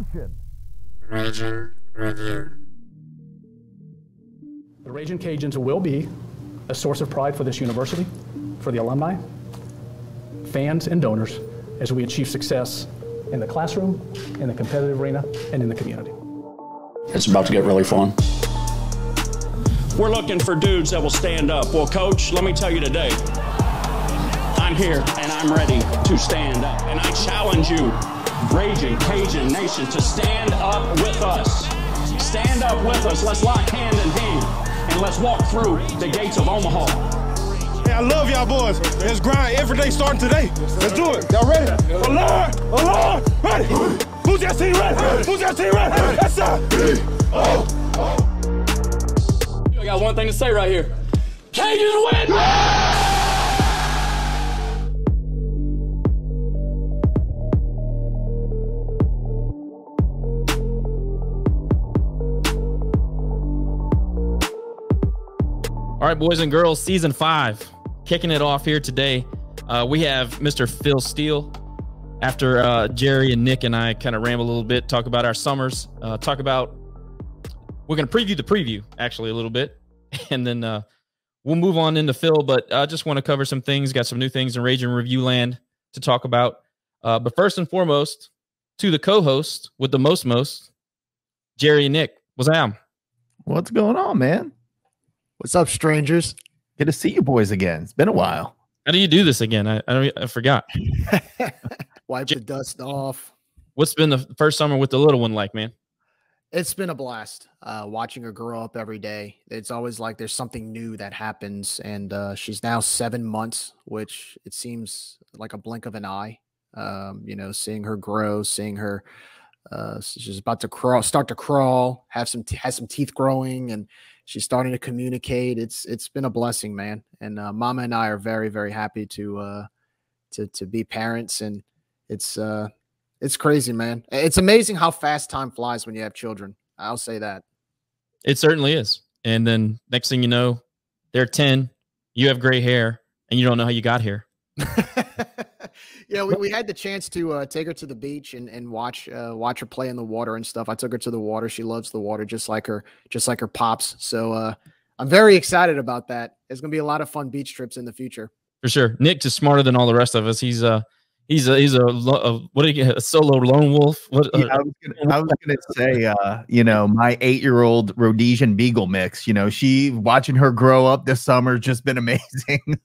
Nation. Ragin Review. The Ragin Cajuns will be a source of pride for this university, for the alumni, fans, and donors as we achieve success in the classroom, in the competitive arena, and in the community. It's about to get really fun. We're looking for dudes that will stand up. Well, Coach, let me tell you today, I'm here and I'm ready to stand up. And I challenge you, Ragin Cajun Nation, to stand up with us. Stand up with us. Let's lock hand in hand and let's walk through the gates of Omaha. Hey, I love y'all boys. Let's grind every day starting today. Let's do it. Y'all ready? Alert! Ready? Who's that team ready? Who's that team ready? That's up. I got one thing to say right here. Cajuns win! All right, boys and girls, season 5, kicking it off here today. We have Mr. Phil Steele. After Gerry and Nick and I kind of ramble a little bit, talk about our summers, we're going to preview the preview actually a little bit, and then we'll move on into Phil. But I just want to cover some things. Got some new things in Ragin Review land to talk about. But first and foremost, to the co-host with the most, Gerry and Nick. What's up? What's going on, man? What's up, strangers? Good to see you boys again. It's been a while. How do you do this again? I forgot. Wipe the dust off. What's been the first summer with the little one like, man? It's been a blast watching her grow up every day. It's always like there's something new that happens, and she's now 7 months, which it seems like a blink of an eye. Seeing her grow, seeing her she's about to start to crawl, has some teeth growing, and she's starting to communicate. It's been a blessing, man. And Mama and I are very, very happy to be parents, and it's crazy, man. It's amazing how fast time flies when you have children. I'll say that. It certainly is. And then next thing you know, they're 10, you have gray hair, and you don't know how you got here. Yeah, we had the chance to take her to the beach and watch her play in the water and stuff. I took her to the water. She loves the water, just like her pops. So I'm very excited about that. There's gonna be a lot of fun beach trips in the future. For sure. Nick is smarter than all the rest of us. He's a solo lone wolf. I was gonna say, my 8-year-old Rhodesian Beagle mix. She watching her grow up this summer just been amazing.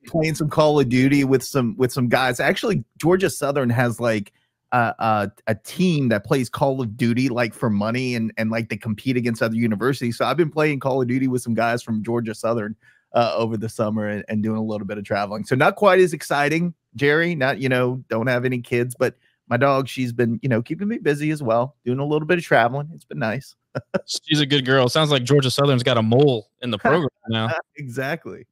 Playing some Call of Duty with some guys. Actually, Georgia Southern has like a team that plays Call of Duty like for money and like they compete against other universities. So I've been playing Call of Duty with some guys from Georgia Southern over the summer and doing a little bit of traveling. So not quite as exciting, Gerry, don't have any kids, but my dog, she's been, keeping me busy as well, doing a little bit of traveling. It's been nice. She's a good girl. Sounds like Georgia Southern's got a mole in the program now. Exactly.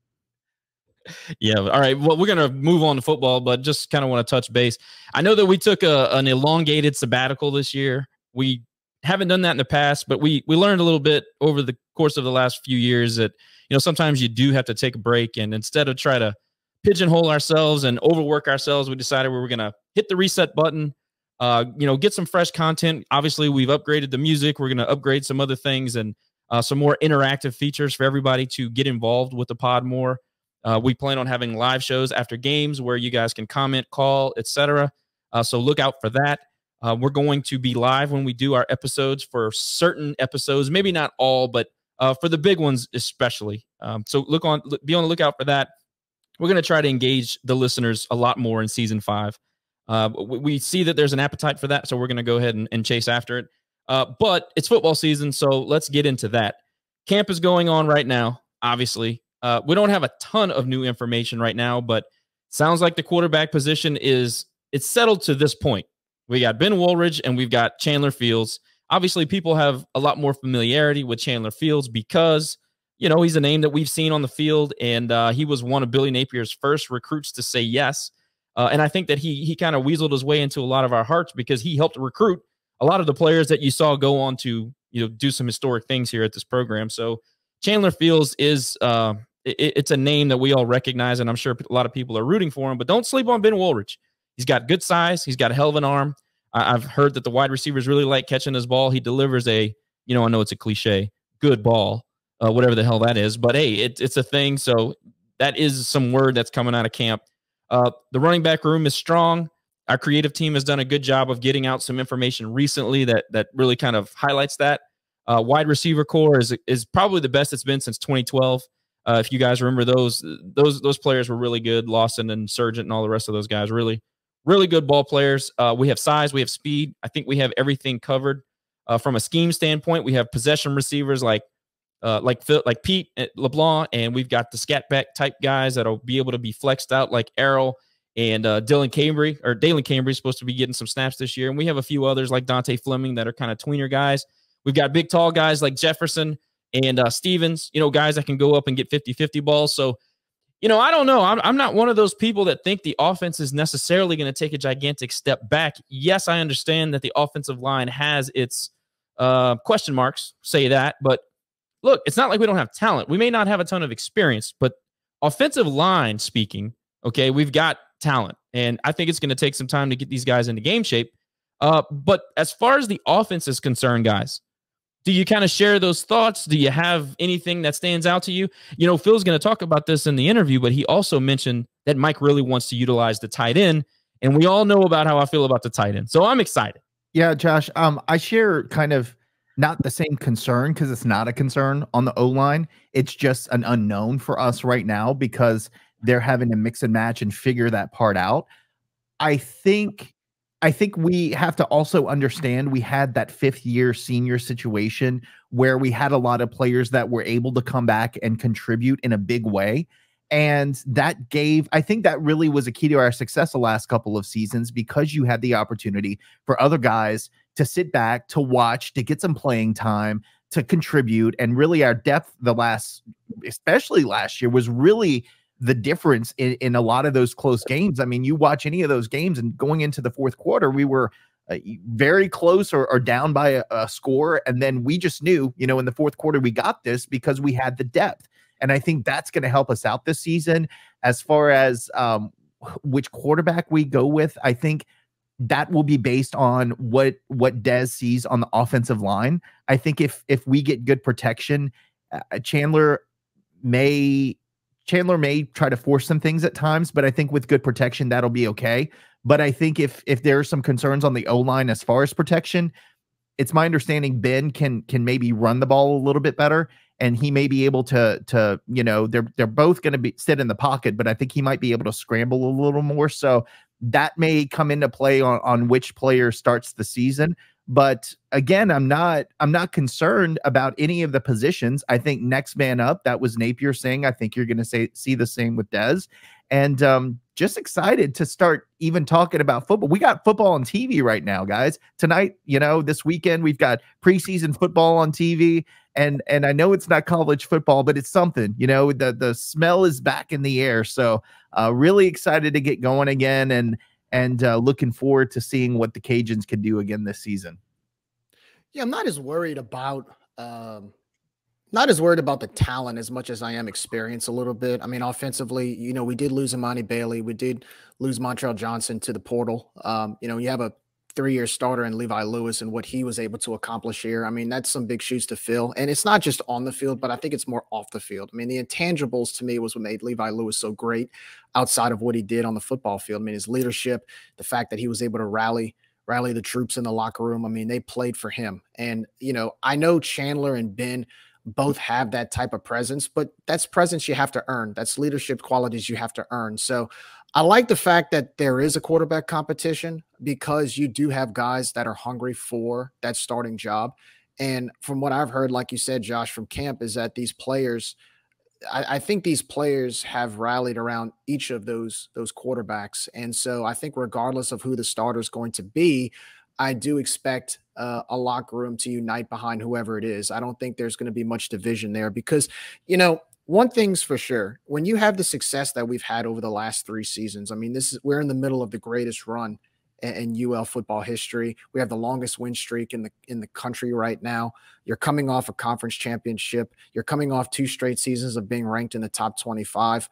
Yeah. All right. Well, we're going to move on to football, but just kind of want to touch base. I know that we took an elongated sabbatical this year. We haven't done that in the past, but we learned a little bit over the course of the last few years that, sometimes you do have to take a break, and instead of try to pigeonhole ourselves and overwork ourselves, we decided we were going to hit the reset button, get some fresh content. Obviously, we've upgraded the music. We're going to upgrade some other things and some more interactive features for everybody to get involved with the pod more. We plan on having live shows after games where you guys can comment, call, etc. So look out for that. We're going to be live when we do our episodes for certain episodes, maybe not all, but for the big ones especially. So be on the lookout for that. We're going to try to engage the listeners a lot more in season 5. We see that there's an appetite for that, so we're going to go ahead and chase after it. But it's football season, so let's get into that. Camp is going on right now, obviously. We don't have a ton of new information right now, but sounds like the quarterback position it's settled to this point. We got Ben Woolridge and we've got Chandler Fields. Obviously, people have a lot more familiarity with Chandler Fields because, he's a name that we've seen on the field, and he was one of Billy Napier's first recruits to say yes. And I think that he kind of weaseled his way into a lot of our hearts because he helped recruit a lot of the players that you saw go on to, do some historic things here at this program. So Chandler Fields is it's a name that we all recognize, and I'm sure a lot of people are rooting for him. But don't sleep on Ben Woolridge. He's got good size. He's got a hell of an arm. I've heard that the wide receivers really like catching his ball. He delivers I know it's a cliche, good ball, whatever the hell that is. But hey, it's a thing. So that is some word that's coming out of camp. The running back room is strong. Our creative team has done a good job of getting out some information recently that really kind of highlights that. Wide receiver core is probably the best it's been since 2012. If you guys remember those players were really good. Lawson and Sargent and all the rest of those guys, really, really good ball players. We have size, we have speed. I think we have everything covered. From a scheme standpoint, we have possession receivers like Pete LeBlanc, and we've got the scat back type guys that'll be able to be flexed out like Errol and Dalen Cambry is supposed to be getting some snaps this year. And we have a few others like Dante Fleming that are kind of tweener guys. We've got big, tall guys like Jefferson and Stevens, guys that can go up and get 50-50 balls. So, I don't know. I'm not one of those people that think the offense is necessarily going to take a gigantic step back. Yes, I understand that the offensive line has its question marks, say that. But look, it's not like we don't have talent. We may not have a ton of experience, but offensive line speaking, okay, we've got talent. And I think it's going to take some time to get these guys into game shape. But as far as the offense is concerned, guys, do you kind of share those thoughts? Do you have anything that stands out to you? Phil's going to talk about this in the interview, but he also mentioned that Mike really wants to utilize the tight end. And we all know about how I feel about the tight end. So I'm excited. Yeah, Josh, I share kind of not the same concern because it's not a concern on the O-line. It's just an unknown for us right now because they're having to mix and match and figure that part out. I think we have to also understand we had that 5th-year senior situation where we had a lot of players that were able to come back and contribute in a big way. And I think that really was a key to our success the last couple of seasons because you had the opportunity for other guys to sit back, to watch, to get some playing time, to contribute. And really our depth especially last year, was really the difference in a lot of those close games. I mean, you watch any of those games and going into the 4th quarter, we were very close or down by a score. And then we just knew, in the 4th quarter, we got this because we had the depth. And I think that's going to help us out this season. As far as which quarterback we go with, I think that will be based on what Dez sees on the offensive line. I think if we get good protection, Chandler may try to force some things at times, but I think with good protection, that'll be okay. But I think if there are some concerns on the O-line as far as protection, it's my understanding Ben can maybe run the ball a little bit better, and he may be able to they're both going to sit in the pocket, but I think he might be able to scramble a little more. So that may come into play on which player starts the season. But again, I'm not concerned about any of the positions. I think next man up, that was Napier saying, I think you're going to see the same with Dez. And just excited to start even talking about football. We got football on TV right now, guys. Tonight, this weekend, we've got preseason football on TV. And I know it's not college football, but it's something, the smell is back in the air. So really excited to get going again and looking forward to seeing what the Cajuns can do again this season. Yeah, I'm not as worried about the talent as much as I am experience a little bit. I mean, offensively, we did lose Imani Bailey. We did lose Montrell Johnson to the portal. You have a 3-year starter in Levi Lewis and what he was able to accomplish here. I mean, that's some big shoes to fill. And it's not just on the field, but I think it's more off the field. I mean, the intangibles to me was what made Levi Lewis so great outside of what he did on the football field. I mean, his leadership, the fact that he was able to rally the troops in the locker room. I mean, they played for him. And, I know Chandler and Ben both have that type of presence, but that's presence you have to earn. That's leadership qualities you have to earn. So I like the fact that there is a quarterback competition because you do have guys that are hungry for that starting job. And from what I've heard, like you said, Josh, from camp, is that these players, I think these players have rallied around each of those quarterbacks. And so I think regardless of who the starter is going to be, I do expect a locker room to unite behind whoever it is. I don't think there's going to be much division there because, one thing's for sure, when you have the success that we've had over the last 3 seasons, I mean, we're in the middle of the greatest run in UL football history. We have the longest win streak in the country right now. You're coming off a conference championship. You're coming off 2 straight seasons of being ranked in the top 25.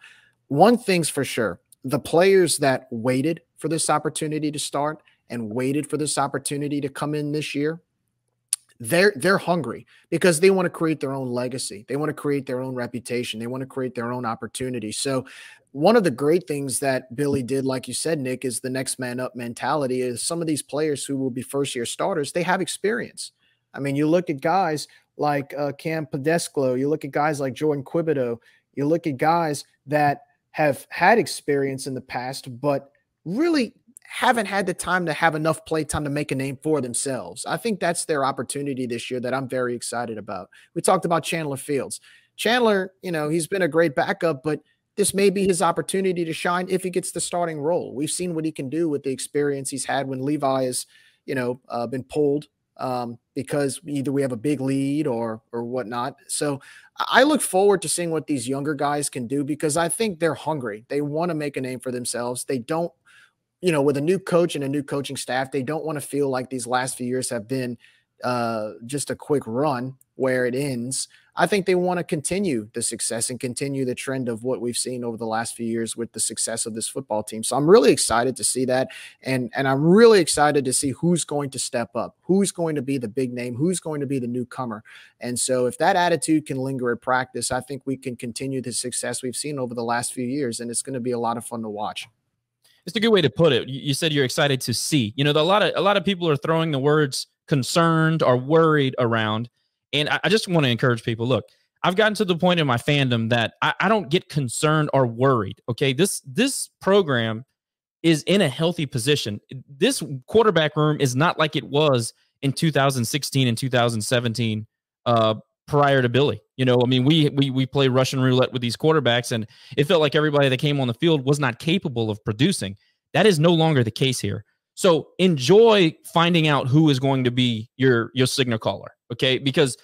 One thing's for sure, the players that waited for this opportunity to start and waited for this opportunity to come in this year, they're hungry because they want to create their own legacy. They want to create their own reputation. They want to create their own opportunity. So one of the great things that Billy did, like you said, Nick, is the next man up mentality. Is some of these players who will be first-year starters, they have experience. I mean, you look at guys like Cam Pedesclo, you look at guys like Jordan Quibido, you look at guys that have had experience in the past, but really haven't had the time to have enough play time to make a name for themselves. I think that's their opportunity this year that I'm very excited about. We talked about Chandler Fields. Chandler, you know, he's been a great backup, but this may be his opportunity to shine if he gets the starting role. We've seen what he can do with the experience he's had when Levi has, you know, been pulled because either we have a big lead or whatnot. So I look forward to seeing what these younger guys can do because I think they're hungry. They want to make a name for themselves. They don't, you know, with a new coach and a new coaching staff, they don't want to feel like these last few years have been just a quick run where it ends. I think they want to continue the success and continue the trend of what we've seen over the last few years with the success of this football team. So I'm really excited to see that. And I'm really excited to see who's going to step up, who's going to be the big name, who's going to be the newcomer. And so if that attitude can linger at practice, I think we can continue the success we've seen over the last few years. And it's going to be a lot of fun to watch. It's a good way to put it. You said you're excited to see. You know, a lot of people are throwing the words concerned or worried around. And I just want to encourage people. Look, I've gotten to the point in my fandom that I don't get concerned or worried. Okay, this program is in a healthy position. This quarterback room is not like it was in 2016 and 2017 prior to Billy. You know, I mean, we play Russian roulette with these quarterbacks, and it felt like everybody that came on the field was not capable of producing. That is no longer the case here. So enjoy finding out who is going to be your signal caller, okay? Because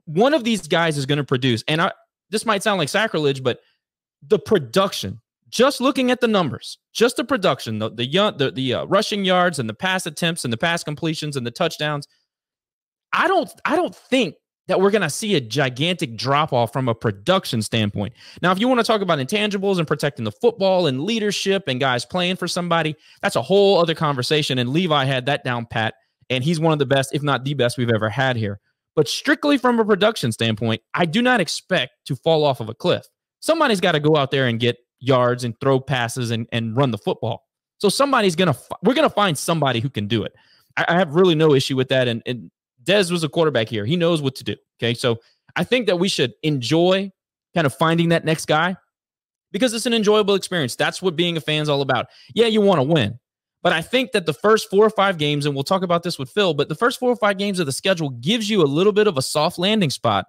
one of these guys is going to produce, and this might sound like sacrilege, but the production, just looking at the numbers, just the production, the rushing yards and the pass attempts and the pass completions and the touchdowns, I don't think that we're going to see a gigantic drop-off from a production standpoint. Now, if you want to talk about intangibles and protecting the football and leadership and guys playing for somebody, that's a whole other conversation, and Levi had that down pat, and he's one of the best, if not the best, we've ever had here. But strictly from a production standpoint, I do not expect to fall off of a cliff. Somebody's got to go out there and get yards and throw passes and run the football. So we're going to find somebody who can do it. I have really no issue with that, and Dez was a quarterback here. He knows what to do. Okay. So I think that we should enjoy kind of finding that next guy because it's an enjoyable experience. That's what being a fan is all about. Yeah, you want to win. But I think that the first 4 or 5 games, and we'll talk about this with Phil, but the first 4 or 5 games of the schedule gives you a little bit of a soft landing spot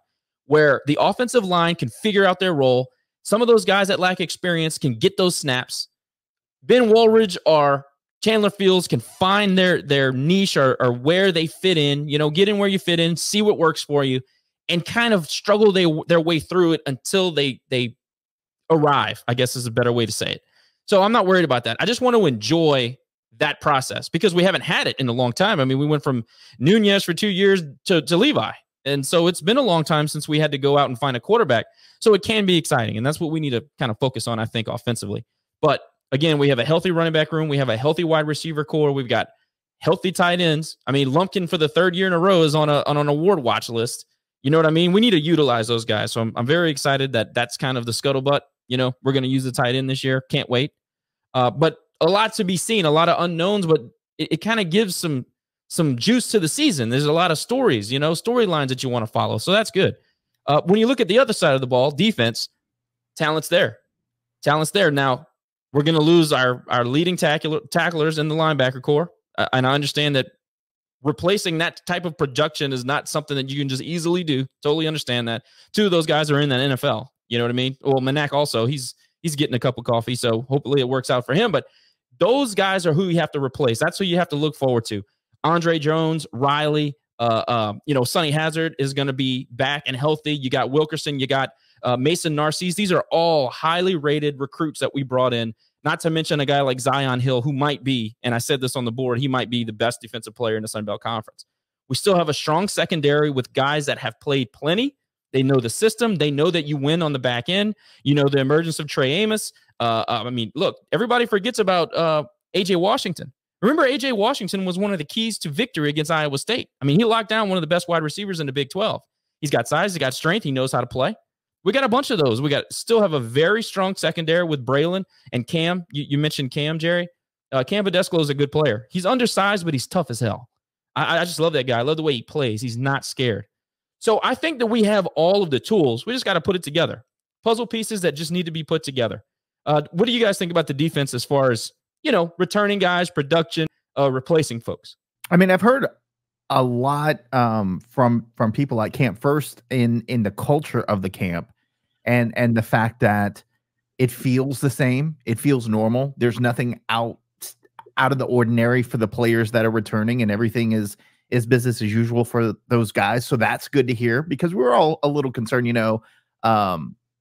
where the offensive line can figure out their role. Some of those guys that lack experience can get those snaps. Ben Woolridge or Chandler Fields can find their niche or where they fit in, you know, get in where you fit in, see what works for you, and kind of struggle their way through it until they arrive, I guess is a better way to say it. So I'm not worried about that. I just want to enjoy that process because we haven't had it in a long time. I mean, we went from Nunez for 2 years to Levi. And so it's been a long time since we had to go out and find a quarterback. So it can be exciting. And that's what we need to kind of focus on, I think, offensively. But again, we have a healthy running back room. We have a healthy wide receiver core. We've got healthy tight ends. I mean, Lumpkin for the 3rd year in a row is on an award watch list. You know what I mean? We need to utilize those guys. So I'm very excited that that's kind of the scuttlebutt. You know, we're going to use the tight end this year. Can't wait. But a lot to be seen, a lot of unknowns, but it kind of gives some juice to the season. There's a lot of stories, you know, storylines that you want to follow. So that's good. When you look at the other side of the ball, defense, talent's there. Talent's there. Now, we're going to lose our leading tacklers in the linebacker core. And I understand that replacing that type of production is not something that you can just easily do. Totally understand that. 2 of those guys are in that NFL. You know what I mean? Well, Manak also, he's getting a cup of coffee, so hopefully it works out for him. But those guys are who you have to replace. That's who you have to look forward to. Andre Jones, Riley, Sonny Hazard is going to be back and healthy. You got Wilkerson, you got Mason Narcisse. These are all highly rated recruits that we brought in, not to mention a guy like Zion Hill, who might be, and I said this on the board, he might be the best defensive player in the Sun Belt Conference. We still have a strong secondary with guys that have played plenty. They know the system. They know that you win on the back end. You know the emergence of Trey Amos. I mean, look, everybody forgets about A.J. Washington. Remember, A.J. Washington was one of the keys to victory against Iowa State. I mean, he locked down one of the best wide receivers in the Big 12. He's got size, he's got strength, he knows how to play. We got a bunch of those. We still have a very strong secondary with Braylon and Cam. You mentioned Cam, Jerry. Cam Badescalo is a good player. He's undersized, but he's tough as hell. I just love that guy. I love the way he plays. He's not scared. So I think that we have all of the tools. We just got to put it together. Puzzle pieces that just need to be put together. What do you guys think about the defense as far as, returning guys, production, replacing folks? I mean, I've heard a lot from people like Camp First in the culture of the camp and the fact that it feels the same. It feels normal. There's nothing out of the ordinary for the players that are returning, and everything is business as usual for those guys. So that's good to hear, because we're all a little concerned,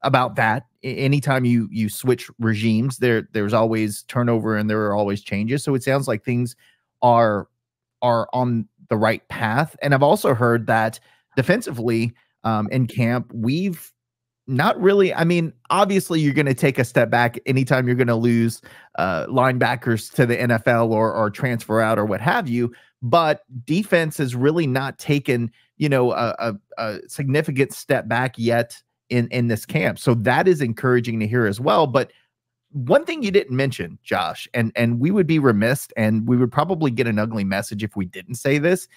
about that. Anytime you switch regimes, there's always turnover and there are always changes. So it sounds like things are on the right path. And I've also heard that defensively in camp, we've not really, I mean, obviously you're going to take a step back anytime you're going to lose linebackers to the NFL or transfer out or what have you. But defense has really not taken, a significant step back yet in this camp. So that is encouraging to hear as well. But one thing you didn't mention, Josh, and we would be remiss, and we would probably get an ugly message if we didn't say this,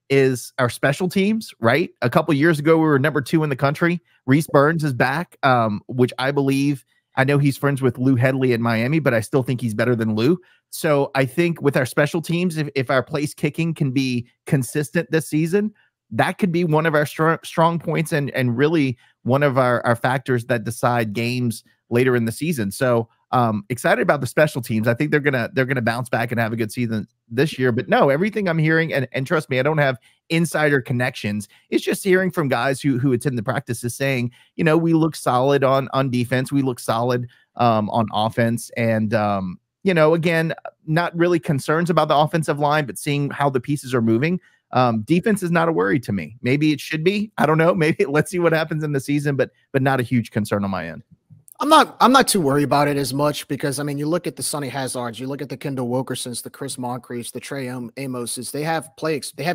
is our special teams, right? A couple years ago, we were number 2 in the country. Reese Burns is back, which I know he's friends with Lou Headley in Miami, but I still think he's better than Lou. So I think with our special teams, if our place kicking can be consistent this season, that could be one of our strong points and really one of our factors that decide games later in the season. So excited about the special teams. I think they're gonna bounce back and have a good season this year. But no, everything I'm hearing, and trust me, I don't have insider connections. It's just hearing from guys who attend the practices saying, we look solid on defense, we look solid on offense, and again, not really concerns about the offensive line, but seeing how the pieces are moving. Defense is not a worry to me. Maybe it should be. I don't know. Maybe let's see what happens in the season, but not a huge concern on my end. I'm not too worried about it as much, because I mean, you look at the Sonny Hazards, you look at the Kendall Wilkersons, the Chris Moncriefs, the Trey Amoses. They have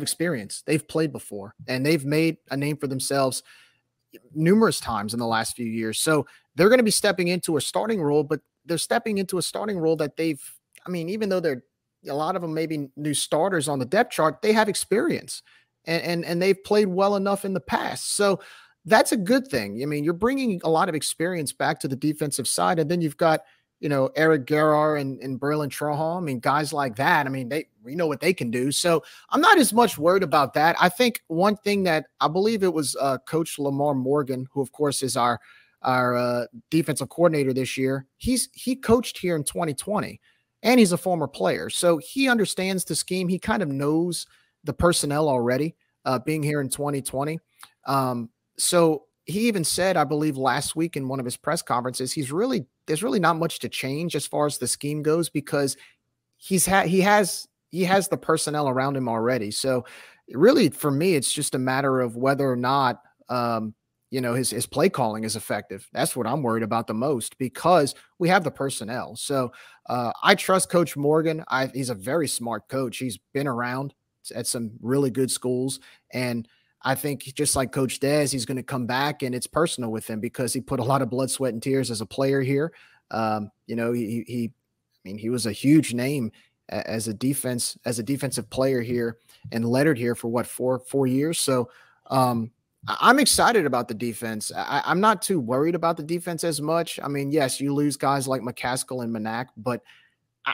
experience. They've played before, and they've made a name for themselves numerous times in the last few years. So they're going to be stepping into a starting role, but they're stepping into a starting role that even though they're a lot of them maybe new starters on the depth chart, they have experience and they've played well enough in the past. So that's a good thing. I mean, you're bringing a lot of experience back to the defensive side, and then you've got, Eric Garrar and Braylon Trahan. I mean, guys like that. I mean, we know what they can do. So I'm not as much worried about that. I think one thing that I believe it was Coach Lamar Morgan, who of course is our defensive coordinator this year. He coached here in 2020. And he's a former player, so he understands the scheme. He kind of knows the personnel already, being here in 2020. So he even said, I believe last week in one of his press conferences, there's really not much to change as far as the scheme goes, because he has the personnel around him already. So really, for me, it's just a matter of whether or not his play calling is effective. That's what I'm worried about the most, because we have the personnel. So I trust Coach Morgan. He's a very smart coach. He's been around at some really good schools. And I think just like Coach Dez, he's going to come back, and it's personal with him because he put a lot of blood, sweat, and tears as a player here. He was a huge name as a defensive player here, and lettered here for four years. So I'm excited about the defense. I'm not too worried about the defense as much. I mean, yes, you lose guys like McCaskill and Manak, but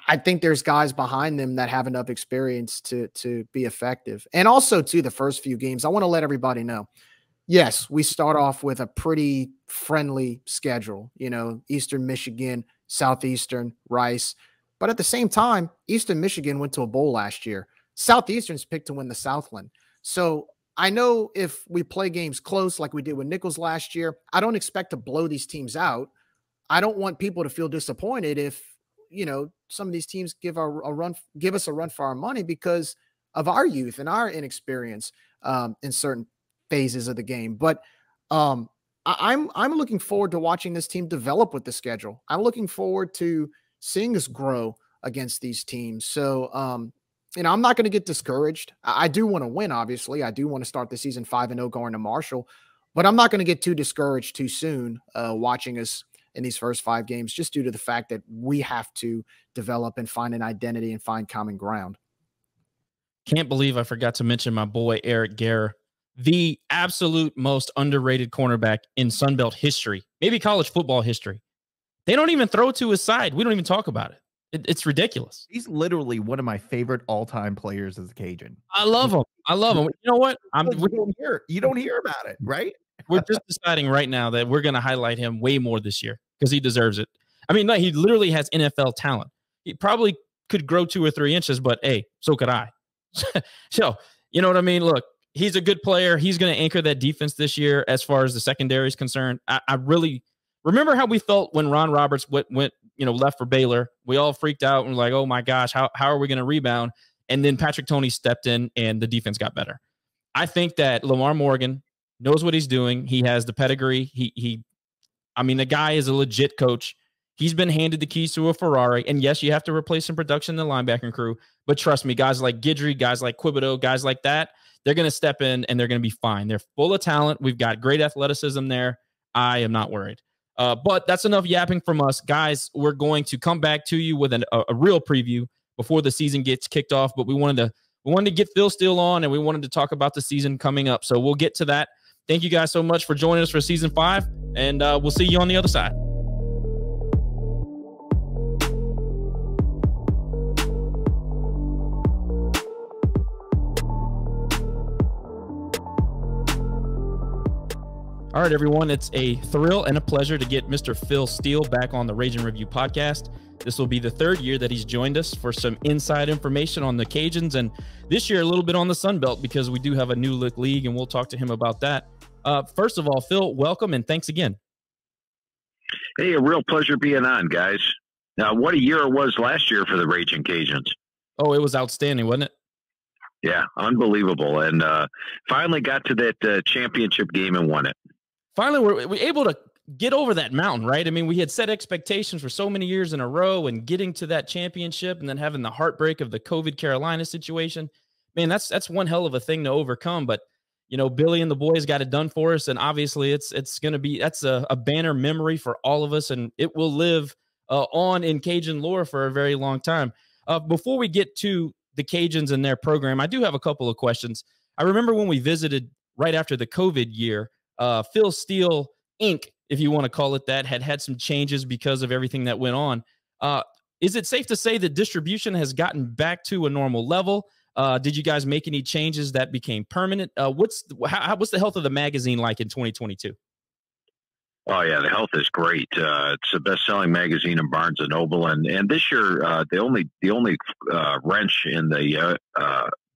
I think there's guys behind them that have enough experience to be effective. And also, too, the first few games, I want to let everybody know, yes, we start off with a pretty friendly schedule, Eastern Michigan, Southeastern, Rice. But at the same time, Eastern Michigan went to a bowl last year. Southeastern's picked to win the Southland. So I know if we play games close like we did with Nichols last year, I don't expect to blow these teams out. I don't want people to feel disappointed if, some of these teams give us a run for our money because of our youth and our inexperience in certain phases of the game. But I'm looking forward to watching this team develop with the schedule. I'm looking forward to seeing us grow against these teams. So, I'm not going to get discouraged. I do want to win, obviously. I do want to start the season 5-0 going to Marshall, but I'm not going to get too discouraged too soon watching us in these first 5 games, just due to the fact that we have to develop and find an identity and find common ground. Can't believe I forgot to mention my boy, Eric Garror, the absolute most underrated cornerback in Sunbelt history, maybe college football history. They don't even throw to his side. We don't even talk about it. It's ridiculous. He's literally one of my favorite all-time players as a Cajun. I love him. I love him. You know what? You don't hear about it, right? We're just deciding right now that we're going to highlight him way more this year because he deserves it. I mean, no, he literally has NFL talent. He probably could grow 2 or 3 inches, but hey, so could I. So, you know what I mean? Look, he's a good player. He's going to anchor that defense this year as far as the secondary is concerned. I really remember how we felt when Ron Roberts went left for Baylor. We all freaked out and were like, oh my gosh, how are we going to rebound? And then Patrick Toney stepped in and the defense got better. I think that Lamar Morgan knows what he's doing. He has the pedigree. The guy is a legit coach. He's been handed the keys to a Ferrari. And yes, you have to replace some production in the linebacking crew. But trust me, guys like Guidry, guys like Quibido, guys like that, they're going to step in and they're going to be fine. They're full of talent. We've got great athleticism there. I am not worried. But that's enough yapping from us. Guys, we're going to come back to you with a real preview before the season gets kicked off. But we wanted to get Phil Steele on, and we wanted to talk about the season coming up. So we'll get to that. Thank you guys so much for joining us for season 5, and we'll see you on the other side. All right, everyone, it's a thrill and a pleasure to get Mr. Phil Steele back on the Ragin Review podcast. This will be the 3rd year that he's joined us for some inside information on the Cajuns, and this year a little bit on the Sun Belt because we do have a new look league, and we'll talk to him about that. First of all, Phil, welcome and thanks again. Hey, a real pleasure being on, guys. Now, what a year it was last year for the Ragin' Cajuns. Oh, it was outstanding, wasn't it? Yeah, unbelievable. And finally got to that championship game and won it. Finally, we're able to get over that mountain, right? I mean, we had set expectations for so many years in a row, and getting to that championship and then having the heartbreak of the COVID Carolina situation. Man, that's one hell of a thing to overcome. But, Billy and the boys got it done for us. And obviously it's going to be, that's a banner memory for all of us. And it will live on in Cajun lore for a very long time. Before we get to the Cajuns and their program, I do have a couple of questions. I remember when we visited right after the COVID year, Phil Steele Inc., if you want to call it that, had some changes because of everything that went on. Is it safe to say that distribution has gotten back to a normal level? Did you guys make any changes that became permanent? What's the health of the magazine like in 2022? Oh yeah, the health is great. It's the best-selling magazine in Barnes and Noble, and this year the only wrench in the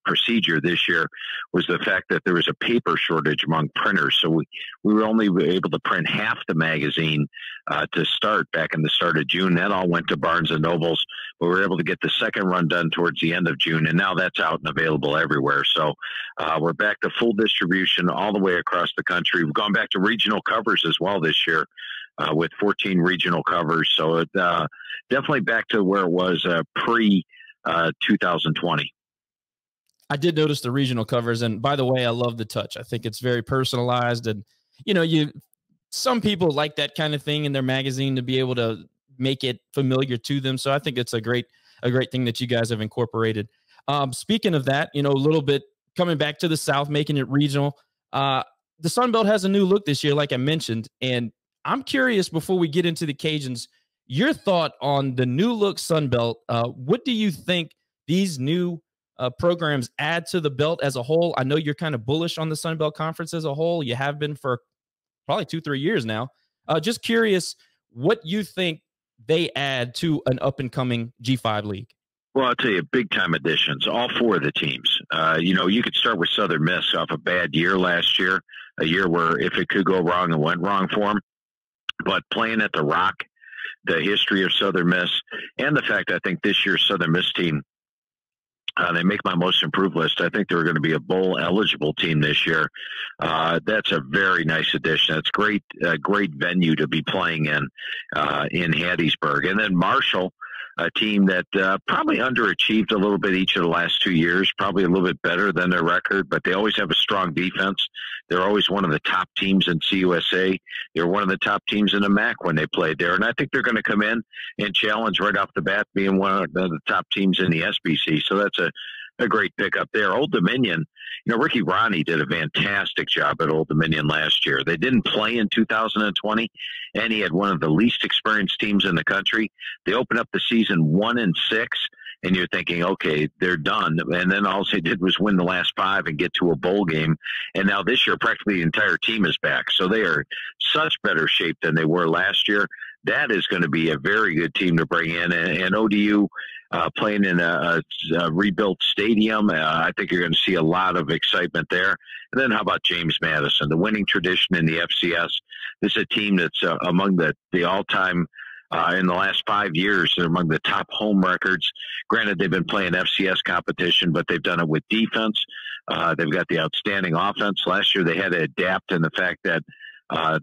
procedure this year was the fact that there was a paper shortage among printers. So we were only able to print half the magazine to start back in the start of June. That all went to Barnes and Nobles, but we were able to get the second run done towards the end of June, and now that's out and available everywhere. So we're back to full distribution all the way across the country. We've gone back to regional covers as well this year with 14 regional covers. So it definitely back to where it was pre 2020. I did notice the regional covers, and by the way, I love the touch. I think it's very personalized, and some people like that kind of thing in their magazine to be able to make it familiar to them. So I think it's a great thing that you guys have incorporated. Speaking of that, a little bit coming back to the South, making it regional. The Sun Belt has a new look this year, like I mentioned, and I'm curious before we get into the Cajuns, your thought on the new look Sun Belt. What do you think these new programs add to the belt as a whole? I know you're kind of bullish on the Sun Belt Conference as a whole. You have been for probably 2-3 years now. Just curious what you think they add to an up-and-coming G5 league. Well, I'll tell you, big-time additions, all 4 of the teams. You could start with Southern Miss off a bad year last year, a year where if it could go wrong, it went wrong for them. But playing at the Rock, the history of Southern Miss, and the fact I think this year's Southern Miss team, they make my most improved list. I think they're going to be a bowl eligible team this year. That's a very nice addition. It's great venue to be playing in Hattiesburg. And then Marshall, a team that probably underachieved a little bit each of the last 2 years, probably a little bit better than their record, but they always have a strong defense. They're always one of the top teams in CUSA. They're one of the top teams in the MAC when they played there. And I think they're going to come in and challenge right off the bat, being one of the top teams in the SBC. So that's a great pickup there. Old Dominion, Ricky Ronnie did a fantastic job at Old Dominion last year. They didn't play in 2020, and he had one of the least experienced teams in the country. They opened up the season 1-6, and you're thinking, okay, they're done. And then all they did was win the last 5 and get to a bowl game. And now this year, practically the entire team is back. So they are such better shape than they were last year. That is going to be a very good team to bring in. And ODU playing in a rebuilt stadium, I think you're going to see a lot of excitement there. And then how about James Madison, the winning tradition in the FCS? This is a team that's among the all-time in the last 5 years. They're among the top home records. Granted, they've been playing FCS competition, but they've done it with defense. They've got the outstanding offense. Last year, they had to adapt in the fact that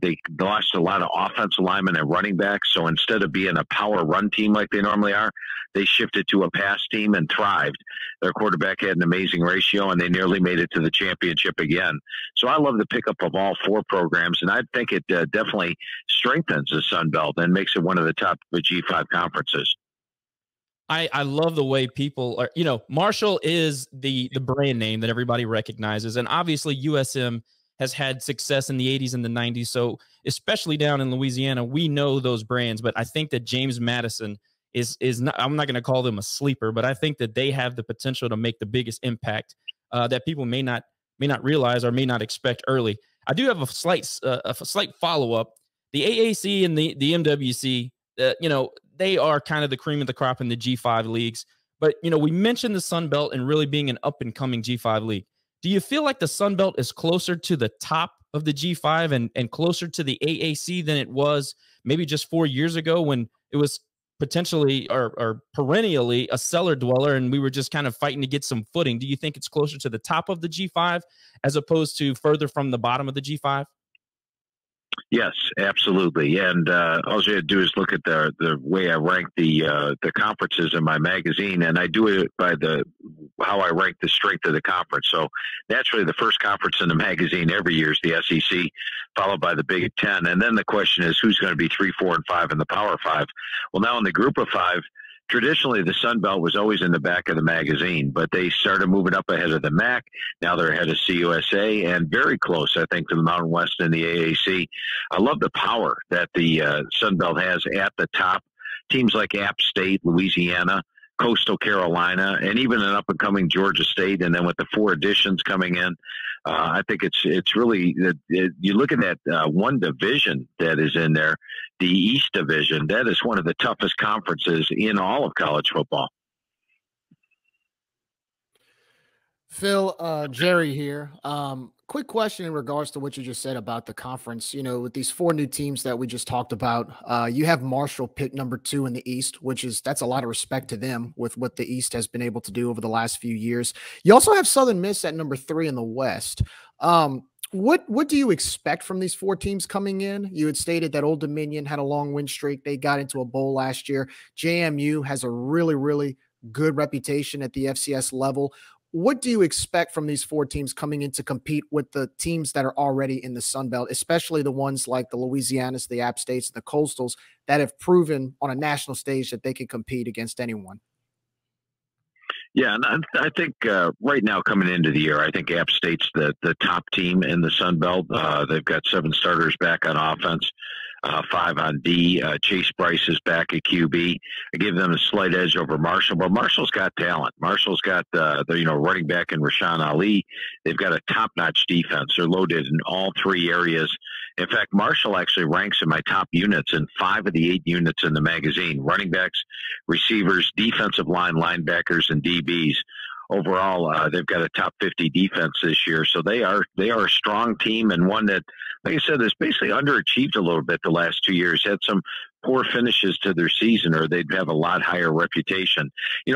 they lost a lot of offensive linemen and running backs. So instead of being a power run team like they normally are, they shifted to a pass team and thrived. Their quarterback had an amazing ratio, and they nearly made it to the championship again. So I love the pickup of all 4 programs, and I think it definitely strengthens the Sun Belt and makes it one of the top G5 conferences. I love the way people are, Marshall is the brand name that everybody recognizes. And obviously USM has had success in the 80s and the 90s. So especially down in Louisiana, we know those brands. But I think that James Madison is not, I'm not going to call them a sleeper, but I think that they have the potential to make the biggest impact that people may not realize or may not expect early. I do have a slight follow-up. The AAC and the MWC, they are kind of the cream of the crop in the G5 leagues. But, we mentioned the Sun Belt and really being an up-and-coming G5 league. Do you feel like the Sun Belt is closer to the top of the G5 and closer to the AAC than it was maybe just 4 years ago when it was potentially or perennially a cellar dweller and we were just kind of fighting to get some footing? Do you think it's closer to the top of the G5 as opposed to further from the bottom of the G5? Yes, absolutely. And all you have to do is look at the way I rank the conferences in my magazine, and I do it by how I rank the strength of the conference. So naturally, the first conference in the magazine every year is the SEC, followed by the Big Ten. And then the question is, who's going to be 3, 4, and 5 in the Power 5? Well, now in the Group of 5, traditionally, the Sun Belt was always in the back of the magazine, but they started moving up ahead of the MAC. Now they're ahead of CUSA and very close, I think, to the Mountain West and the AAC. I love the power that the Sun Belt has at the top. Teams like App State, Louisiana, Coastal Carolina, and even an up-and-coming Georgia State, and then with the 4 additions coming in, I think it's really you look at that one division that is in there, the East Division. That is one of the toughest conferences in all of college football. Phil, Gerry here. Quick question in regards to what you just said about the conference. With these 4 new teams that we just talked about, you have Marshall pick number 2 in the East, that's a lot of respect to them with what the East has been able to do over the last few years. You also have Southern Miss at number 3 in the West. What do you expect from these 4 teams coming in? You had stated that Old Dominion had a long win streak. They got into a bowl last year. JMU has a really, really good reputation at the FCS level. What do you expect from these 4 teams coming in to compete with the teams that are already in the Sun Belt, especially the ones like the Louisianas, the App States, and the Coastals that have proven on a national stage that they can compete against anyone? Yeah, and I think right now coming into the year, I think App State's the top team in the Sun Belt. They've got 7 starters back on offense. 5 on D. Chase Bryce is back at QB. I give them a slight edge over Marshall, but Marshall's got talent. Marshall's got the running back in Rashawn Ali. They've got a top-notch defense. They're loaded in all 3 areas. In fact, Marshall actually ranks in my top units in 5 of the 8 units in the magazine: running backs, receivers, defensive line, linebackers, and DBs. Overall, they've got a top 50 defense this year, so they are a strong team, and one that, like I said, has basically underachieved a little bit the last 2 years. Had some poor finishes to their season, or they'd have a lot higher reputation.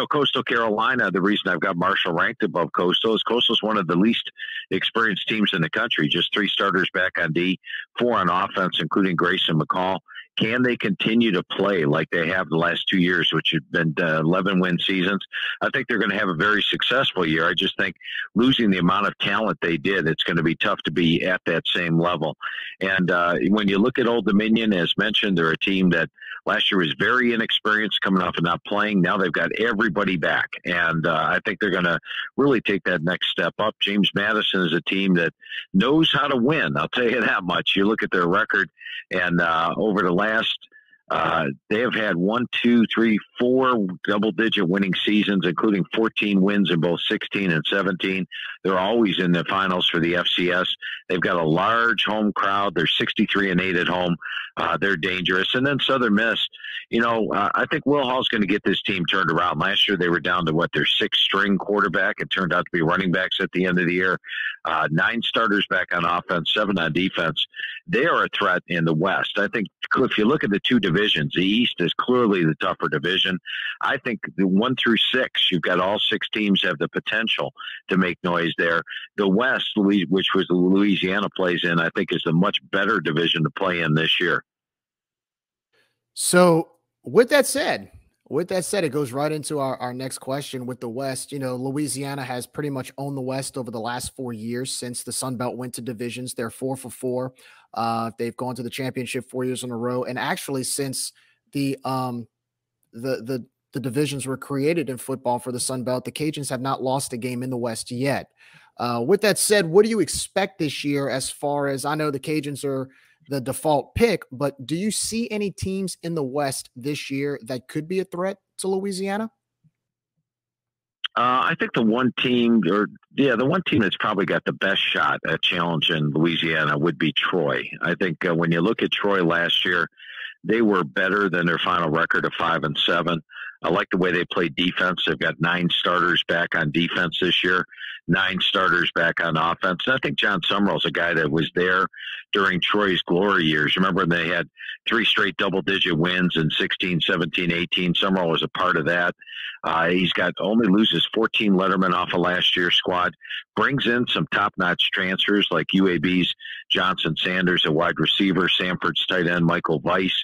Coastal Carolina, the reason I've got Marshall ranked above Coastal is Coastal's one of the least experienced teams in the country. Just 3 starters back on D, 4 on offense, including Grayson McCall. Can they continue to play like they have the last 2 years, which have been 11-win seasons? I think they're going to have a very successful year. I just think losing the amount of talent they did, it's going to be tough to be at that same level. And when you look at Old Dominion, as mentioned, they're a team that last year was very inexperienced, coming off and not playing. Now they've got everybody back, and I think they're going to really take that next step up. James Madison is a team that knows how to win. I'll tell you that much. You look at their record, and over the last they have had 4 double-digit winning seasons, including 14 wins in both 16 and 17. They're always in the finals for the FCS. They've got a large home crowd. They're 63-8 at home. They're dangerous. And then Southern Miss, I think Will Hall's going to get this team turned around. Last year they were down to their 6th-string quarterback. It turned out to be running backs at the end of the year. 9 starters back on offense, 7 on defense. They are a threat in the West. I think if you look at the 2 divisions, the East is clearly the tougher division. I think the 1 through 6, you've got all 6 teams have the potential to make noise there. The West, which was the Louisiana plays in, I think is the much better division to play in this year. So with that said, it goes right into our next question with the West. Louisiana has pretty much owned the West over the last 4 years since the Sun Belt went to divisions. They're 4 for 4. They've gone to the championship 4 years in a row. And actually since the divisions were created in football for the Sun Belt, the Cajuns have not lost a game in the West yet. With that said, what do you expect this year as far as, I know the Cajuns are the default pick, but do you see any teams in the West this year that could be a threat to Louisiana? I think the one team that's probably got the best shot at challenging Louisiana would be Troy. I think when you look at Troy last year, they were better than their final record of 5-7. I like the way they play defense. They've got 9 starters back on defense this year, 9 starters back on offense. And I think John Summerall's a guy that was there during Troy's glory years. Remember when they had 3 straight double-digit wins in 16, 17, 18? Summerall was a part of that. He's only loses 14 lettermen off of last year's squad, brings in some top-notch transfers like UAB's Johnson Sanders, a wide receiver, Samford's tight end, Michael Weiss.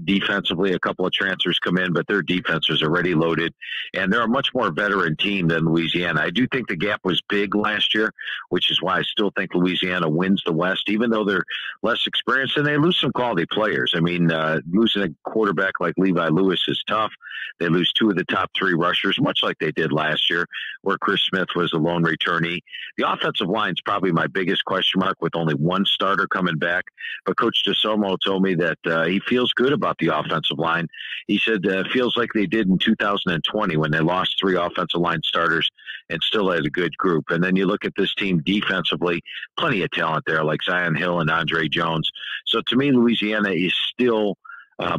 Defensively, a couple of transfers come in, but their defense was already loaded, and they're a much more veteran team than Louisiana. I do think the gap was big last year, which is why I still think Louisiana wins the West, even though they're less experienced and they lose some quality players. I mean, losing a quarterback like Levi Lewis is tough. They lose 2 of the top 3 rushers, much like they did last year, where Chris Smith was a lone returnee. The offensive line is probably my biggest question mark, with only 1 starter coming back. But Coach DeSomo told me that he feels good about the offensive line. He said it feels like they did in 2020 when they lost 3 offensive line starters and still had a good group. And then you look at this team defensively, plenty of talent there, like Zion Hill and Andre Jones. So to me, Louisiana is still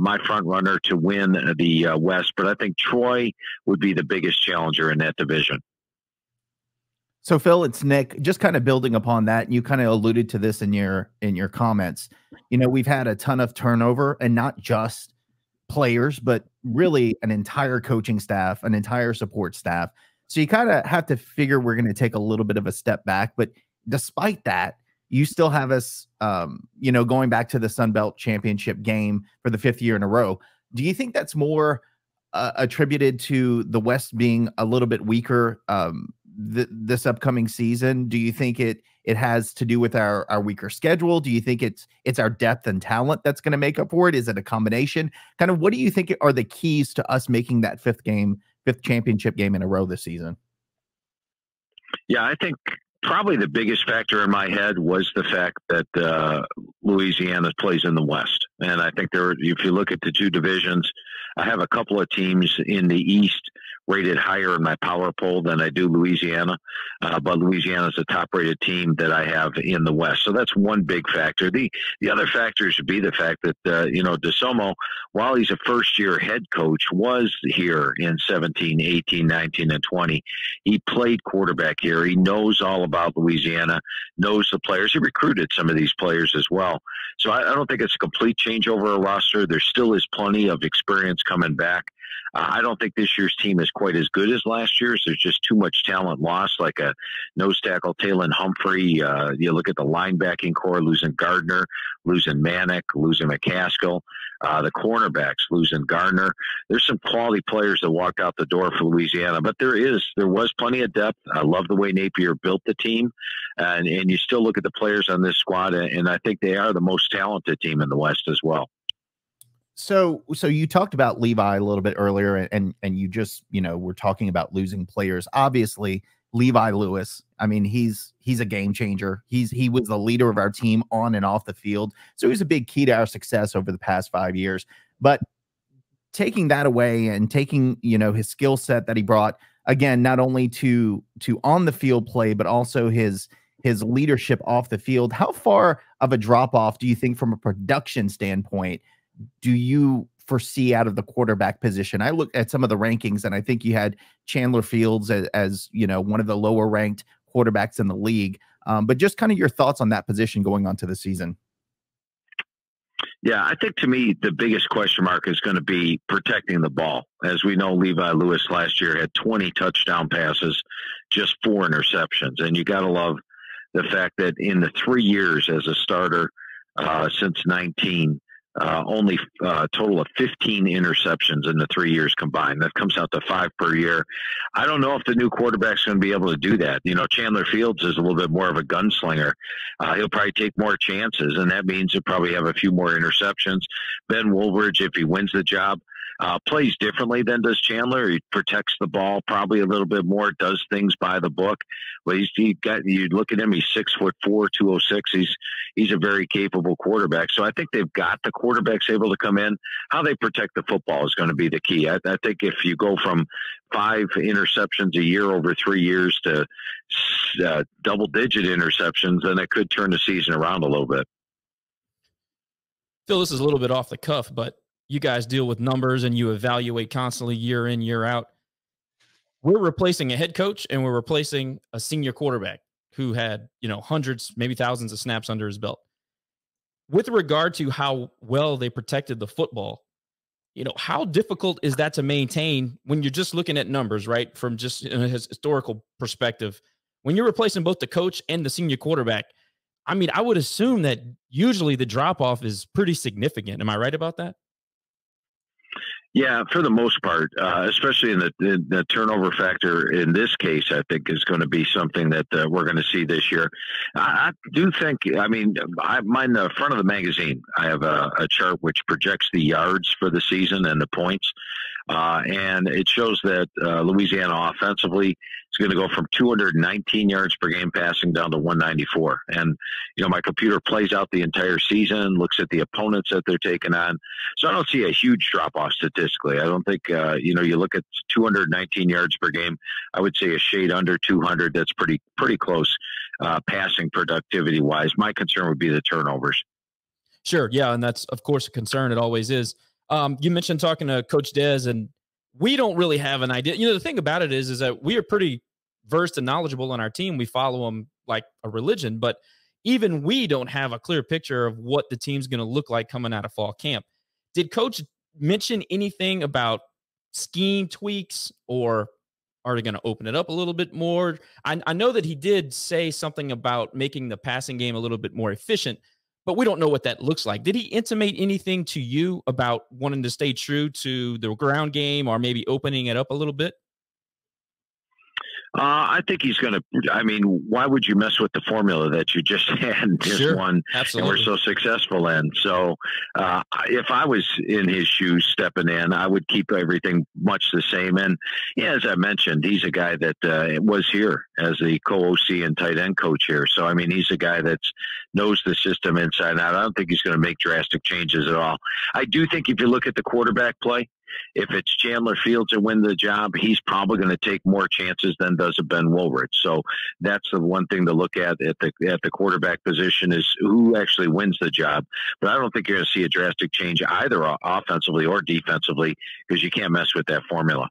my front runner to win the West, but I think Troy would be the biggest challenger in that division. So Phil, it's Nick. Just kind of building upon that, you kind of alluded to this in your comments. We've had a ton of turnover, and not just players, but really an entire coaching staff, an entire support staff. So you kind of have to figure we're going to take a little bit of a step back. But despite that, you still have us, going back to the Sun Belt Championship game for the 5th year in a row. Do you think that's more attributed to the West being a little bit weaker this upcoming season? Do you think it has to do with our weaker schedule? Do you think it's our depth and talent that's going to make up for it? Is it a combination? Kind of what do you think are the keys to us making that 5th championship game in a row this season? Yeah, I think probably the biggest factor in my head was the fact that Louisiana plays in the West. And I think if you look at the 2 divisions, I have a couple of teams in the East rated higher in my power poll than I do Louisiana. But Louisiana is a top-rated team that I have in the West. So that's one big factor. The other factors would be the fact that, DeSomo, while he's a first-year head coach, was here in 17, 18, 19, and 20. He played quarterback here. He knows all about Louisiana, knows the players. He recruited some of these players as well. So I don't think it's a complete changeover of roster. There still is plenty of experience coming back. I don't think this year's team is quite as good as last year's. There's just too much talent lost, like a nose tackle, Taylon Humphrey. You look at the linebacking core, losing Gardner, losing Manick, losing McCaskill. The cornerbacks, losing Gardner. There's some quality players that walked out the door for Louisiana, but there was plenty of depth. I love the way Napier built the team, and you still look at the players on this squad, and I think they are the most talented team in the West as well. So you talked about Levi a little bit earlier, and you just, we're talking about losing players. Obviously, Levi Lewis, I mean, he's a game changer. He was the leader of our team on and off the field. So he's a big key to our success over the past 5 years. But taking that away and taking, his skill set that he brought, again, not only to on the field play, but also his leadership off the field, how far of a drop off do you think from a production standpoint do you foresee out of the quarterback position? I look at some of the rankings, and I think you had Chandler Fields as one of the lower ranked quarterbacks in the league. But just kind of your thoughts on that position going on to the season. Yeah, I think to me, the biggest question mark is going to be protecting the ball. As we know, Levi Lewis last year had 20 touchdown passes, just 4 interceptions. And you got to love the fact that in the 3 years as a starter since 19, only a total of 15 interceptions in the 3 years combined. That comes out to 5 per year. I don't know if the new quarterback's going to be able to do that. Chandler Fields is a little bit more of a gunslinger. He'll probably take more chances, and that means he'll probably have a few more interceptions. Ben Woolridge, if he wins the job, plays differently than does Chandler. He protects the ball probably a little bit more, does things by the book. But you look at him, he's 6'4", 206. He's a very capable quarterback. So I think they've got the quarterbacks able to come in. How they protect the football is going to be the key. I think if you go from 5 interceptions a year over 3 years to double-digit interceptions, then it could turn the season around a little bit. Phil, this is a little bit off the cuff, but you guys deal with numbers and you evaluate constantly year in, year out. We're replacing a head coach and we're replacing a senior quarterback who had, hundreds, maybe thousands of snaps under his belt. With regard to how well they protected the football, how difficult is that to maintain when you're just looking at numbers, right? From just a historical perspective, when you're replacing both the coach and the senior quarterback, I mean, I would assume that usually the drop-off is pretty significant. Am I right about that? Yeah, for the most part, especially in the turnover factor in this case, I think is going to be something that we're going to see this year. I do think, mine, the front of the magazine, I have a chart which projects the yards for the season and the points. And it shows that Louisiana offensively is going to go from 219 yards per game passing down to 194. And, my computer plays out the entire season, looks at the opponents that they're taking on. So I don't see a huge drop-off statistically. I don't think, you look at 219 yards per game, I would say a shade under 200. That's pretty close passing productivity-wise. My concern would be the turnovers. Sure, yeah, and that's, of course, a concern. It always is. You mentioned talking to Coach Dez, and we don't really have an idea. The thing about it is that we are pretty versed and knowledgeable on our team. We follow them like a religion, but even we don't have a clear picture of what the team's going to look like coming out of fall camp. Did Coach mention anything about scheme tweaks, or are they going to open it up a little bit more? I know that he did say something about making the passing game a little bit more efficient, but we don't know what that looks like. Did he intimate anything to you about wanting to stay true to the ground game or maybe opening it up a little bit? I think he's going to, why would you mess with the formula that you just had and just won and were so successful in? So if I was in his shoes stepping in, I would keep everything much the same. And yeah, as I mentioned, he's a guy that was here as the co-OC and tight end coach here. So, he's a guy that knows the system inside and out. I don't think he's going to make drastic changes at all. I do think if you look at the quarterback play, if it's Chandler Fields that wins the job, he's probably going to take more chances than does a Ben Woolridge. So that's the one thing to look at the quarterback position is who actually wins the job. But I don't think you're going to see a drastic change either offensively or defensively because you can't mess with that formula.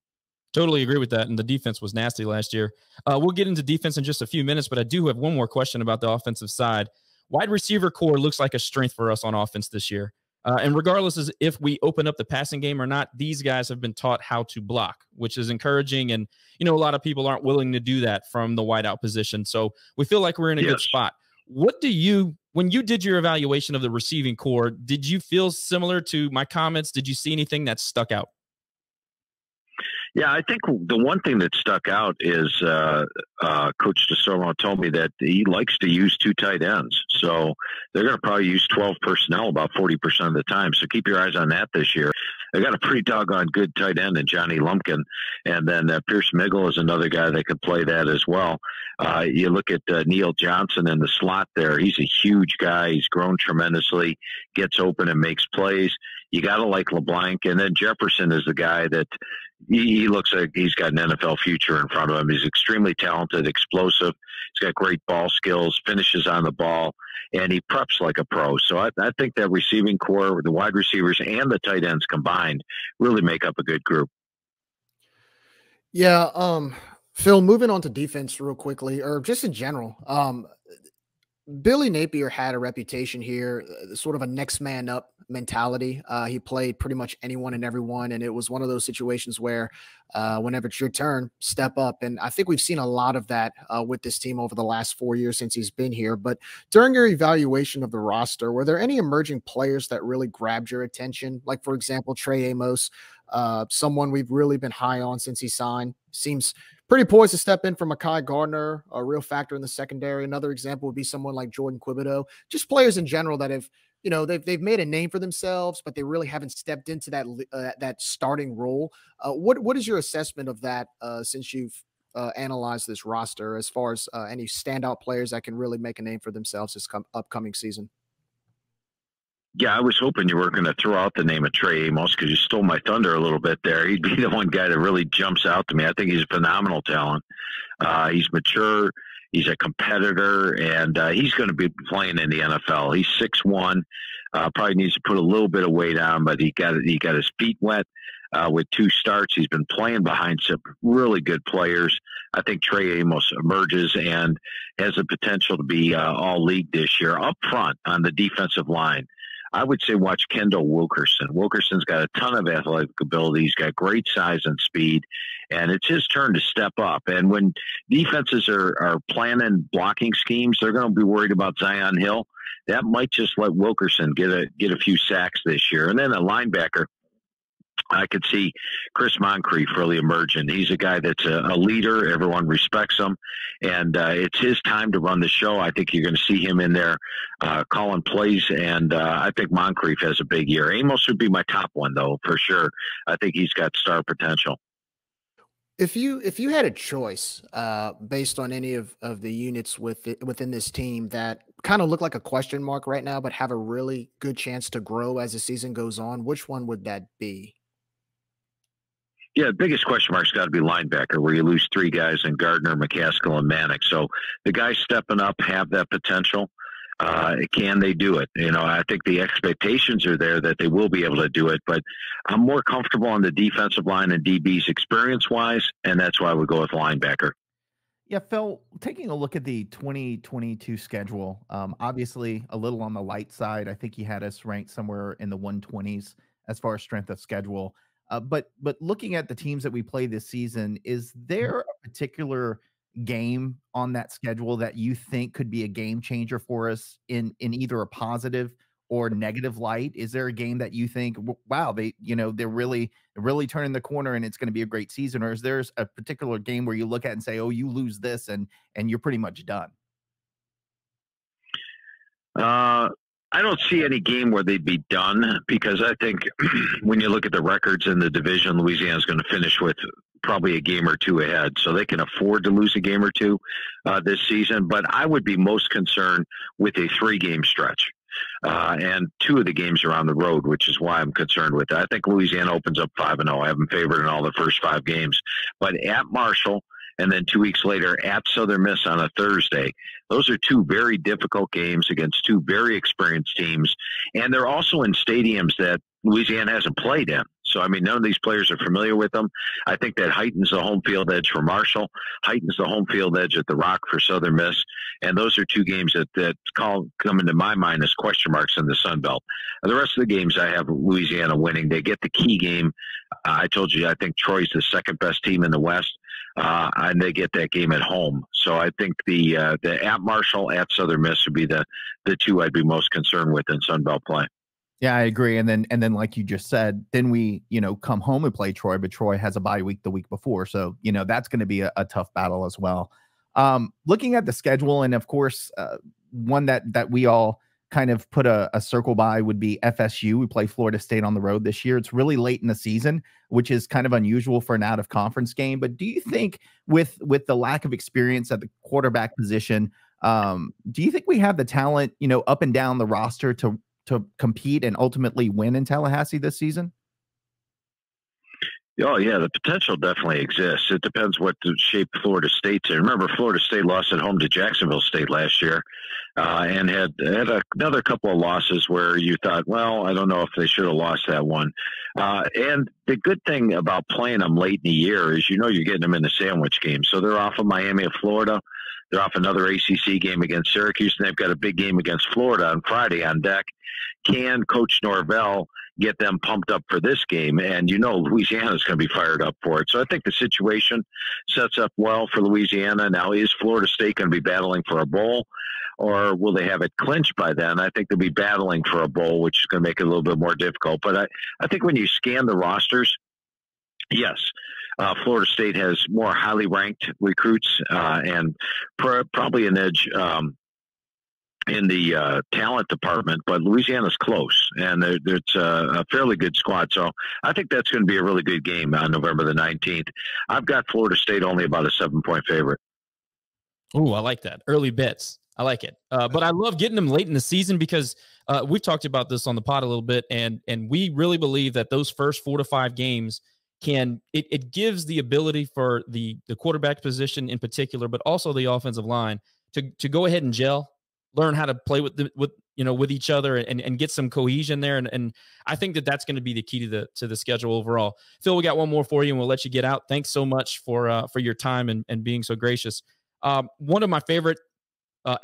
Totally agree with that. And the defense was nasty last year. We'll get into defense in just a few minutes, but I do have one more question about the offensive side. Wide receiver core looks like a strength for us on offense this year. And regardless as if we open up the passing game or not, these guys have been taught how to block, which is encouraging. And, you know, a lot of people aren't willing to do that from the wideout position. So we feel like we're in a good spot. What do you, when you did your evaluation of the receiving core, did you feel similar to my comments? Did you see anything that stuck out? Yeah, I think the one thing that stuck out is Coach DeSormo told me that he likes to use 2 tight ends. So they're going to probably use 12 personnel about 40% of the time. So keep your eyes on that this year. They got a pretty doggone good tight end in Johnny Lumpkin. And then Pierce Miggle is another guy that could play that as well. You look at Neil Johnson in the slot there. He's a huge guy. He's grown tremendously, gets open and makes plays. You got to like LeBlanc. And then Jefferson is the guy that he looks like he's got an NFL future in front of him. He's extremely talented, explosive. He's got great ball skills, finishes on the ball, and he preps like a pro. So I think that receiving core, the wide receivers and the tight ends combined, really make up a good group. Yeah, Phil, moving on to defense real quickly, or just in general, Billy Napier had a reputation here, sort of a next man up mentality. He played pretty much anyone and everyone, and it was one of those situations where whenever it's your turn, step up. And I think we've seen a lot of that with this team over the last 4 years since he's been here. But during your evaluation of the roster, were there any emerging players that really grabbed your attention? Like, for example, Trey Amos, someone we've really been high on since he signed. Seems pretty poised to step in for Mekhi Gardner, a real factor in the secondary. Another example would be someone like Jordan Quibido. Just players in general that have, you know, they've made a name for themselves, but they really haven't stepped into that starting role. What is your assessment of that since you've analyzed this roster, as far as any standout players that can really make a name for themselves this upcoming season? Yeah, I was hoping you were going to throw out the name of Trey Amos because you stole my thunder a little bit there. He'd be the one guy that really jumps out to me. I think he's a phenomenal talent. He's mature. He's a competitor, and he's going to be playing in the NFL. He's 6'1", probably needs to put a little bit of weight on, but he got his feet wet with 2 starts. He's been playing behind some really good players. I think Trey Amos emerges and has the potential to be all league this year. Up front on the defensive line, I would say watch Kendall Wilkerson. Wilkerson's got a ton of athletic ability. He's got great size and speed, and it's his turn to step up. And when defenses are planning blocking schemes, they're going to be worried about Zion Hill. That might just let Wilkerson get a few sacks this year. And then a linebacker, I could see Chris Moncrief really emerging. He's a guy that's a leader. Everyone respects him, and it's his time to run the show. I think you're going to see him in there calling plays, and I think Moncrief has a big year. Amos would be my top one, though, for sure. I think he's got star potential. If you had a choice based on any of the units within this team that kind of look like a question mark right now, but have a really good chance to grow as the season goes on, which one would that be? Yeah, the biggest question mark's got to be linebacker, where you lose 3 guys in Gardner, McCaskill, and Manick. So the guys stepping up have that potential. Can they do it? You know, I think the expectations are there that they will be able to do it, but I'm more comfortable on the defensive line and DBs experience-wise, and that's why I would go with linebacker. Yeah, Phil, taking a look at the 2022 schedule, obviously a little on the light side. I think you had us ranked somewhere in the 120s as far as strength of schedule. But looking at the teams that we play this season, is there a particular game on that schedule that you think could be a game changer for us in either a positive or negative light? Is there a game that you think, wow, they're really turning the corner and it's going to be a great season? Or is there a particular game where you look at and say, oh, you lose this and you're pretty much done? I don't see any game where they'd be done, because I think when you look at the records in the division, Louisiana's going to finish with probably a game or 2 ahead, so they can afford to lose a game or 2 this season. But I would be most concerned with a 3-game stretch. And 2 of the games are on the road, which is why I'm concerned with that. I think Louisiana opens up 5-0. I have them favored in all the first 5 games. But at Marshall, and then 2 weeks later at Southern Miss on a Thursday. Those are 2 very difficult games against 2 very experienced teams, and they're also in stadiums that Louisiana hasn't played in. So, I mean, none of these players are familiar with them. I think that heightens the home field edge for Marshall, heightens the home field edge at the Rock for Southern Miss. And those are two games that come into my mind as question marks in the Sun Belt. And the rest of the games I have Louisiana winning. They get the key game. I told you, I think Troy's the second best team in the West. And they get that game at home. So I think the at Marshall, at Southern Miss would be the two I'd be most concerned with in Sun Belt play. Yeah, I agree. And then like you just said, then we, come home and play Troy, but Troy has a bye week the week before. So, that's going to be a tough battle as well. Looking at the schedule, and of course, one that we all kind of put a circle by would be FSU. We play Florida State on the road this year. It's really late in the season, which is kind of unusual for an out of conference game. But do you think with the lack of experience at the quarterback position, do you think we have the talent, up and down the roster to compete and ultimately win in Tallahassee this season? Oh, yeah, the potential definitely exists. It depends what the shape Florida State's in. Remember, Florida State lost at home to Jacksonville State last year and had another couple of losses where you thought, well, I don't know if they should have lost that one. And the good thing about playing them late in the year is you're getting them in the sandwich game. So they're off of Miami of Florida. They're off another ACC game against Syracuse, and they've got a big game against Florida on Friday on deck. Can Coach Norvell get them pumped up for this game? And Louisiana's going to be fired up for it. So I think the situation sets up well for Louisiana. Now, is Florida State going to be battling for a bowl, or will they have it clinched by then? I think they'll be battling for a bowl, which is going to make it a little bit more difficult. But I think when you scan the rosters, yes, Florida State has more highly ranked recruits and probably an edge in the talent department, but Louisiana's close, and it's a fairly good squad. So I think that's going to be a really good game on November the 19th. I've got Florida State only about a 7-point favorite. Oh, I like that. Early bets. I like it. But I love getting them late in the season because we've talked about this on the pod a little bit, and we really believe that those first 4 to 5 games it gives the ability for the quarterback position in particular, but also the offensive line to go ahead and gel, learn how to play with each other and get some cohesion there. And I think that's going to be the key to the schedule overall. Phil, we got one more for you and we'll let you get out. Thanks so much for your time and being so gracious. One of my favorite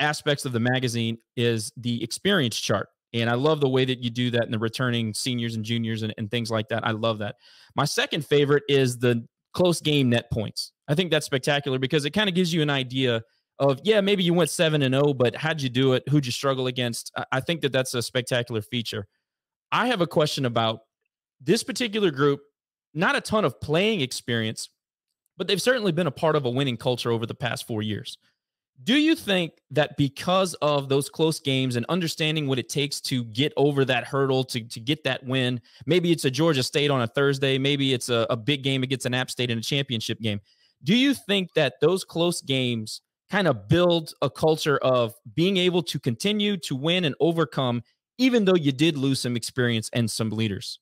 aspects of the magazine is the experience chart. And I love the way that you do that in the returning seniors and juniors and things like that. I love that. My second favorite is the close game net points. I think that's spectacular because it kind of gives you an idea of, maybe you went 7-0, but how'd you do it? Who'd you struggle against? I think that's a spectacular feature. I have a question about this particular group. Not a ton of playing experience, but they've certainly been a part of a winning culture over the past 4 years. Do you think that because of those close games and understanding what it takes to get over that hurdle, to get that win, maybe it's a Georgia State on a Thursday, maybe it's a big game against an App State in a championship game. Do you think that those close games kind of build a culture of being able to continue to win and overcome, even though you did lose some experience and some leaders?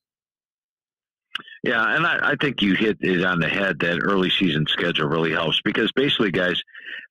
Yeah, and I think you hit it on the head. That early season schedule really helps because basically, guys,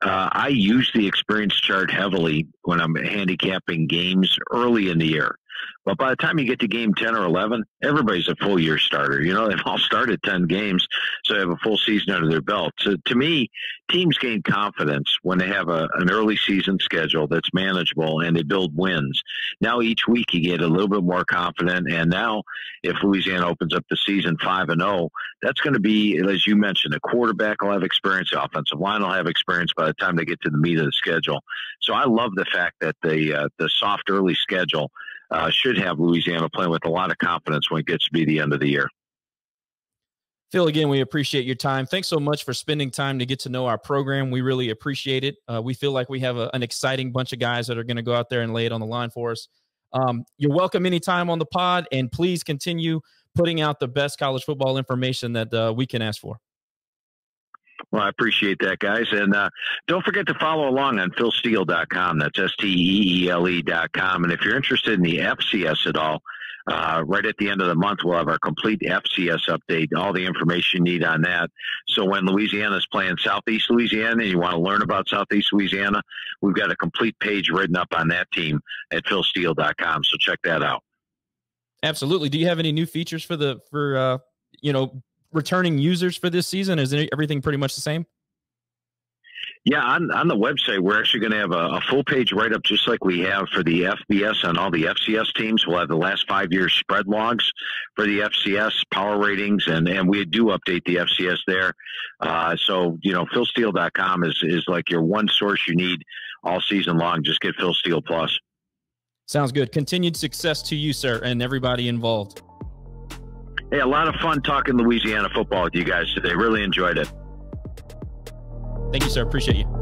I use the experience chart heavily when I'm handicapping games early in the year. But by the time you get to game 10 or 11, everybody's a full year starter. They've all started 10 games, so they have a full season under their belt. So to me, teams gain confidence when they have an early season schedule that's manageable and they build wins. Now each week you get a little bit more confident. And now if Louisiana opens up the season 5-0, that's going to be, as you mentioned, the quarterback will have experience, the offensive line will have experience by the time they get to the meat of the schedule. So I love the fact that the soft early schedule should have Louisiana playing with a lot of confidence when it gets to be the end of the year. Phil, again, we appreciate your time. Thanks so much for spending time to get to know our program. We really appreciate it. We feel like we have an exciting bunch of guys that are going to go out there and lay it on the line for us. You're welcome anytime on the pod, and please continue putting out the best college football information that we can ask for. Well, I appreciate that, guys. And don't forget to follow along on philsteele.com. That's STEELE.com. And if you're interested in the FCS at all, right at the end of the month, we'll have our complete FCS update, all the information you need on that. So when Louisiana is playing Southeast Louisiana and you want to learn about Southeast Louisiana, we've got a complete page written up on that team at philsteele.com. So check that out. Absolutely. Do you have any new features for returning users for this season? Is everything pretty much the same? Yeah, on the website, we're actually going to have a full page write-up just like we have for the FBS and all the FCS teams. We'll have the last 5 years spread logs for the FCS, power ratings, and we do update the FCS there. So, PhilSteele.com is like your one source you need all season long. Just get Phil Steele Plus. Sounds good. Continued success to you, sir, and everybody involved. Hey, a lot of fun talking Louisiana football with you guys today. Really enjoyed it. Thank you, sir. Appreciate you.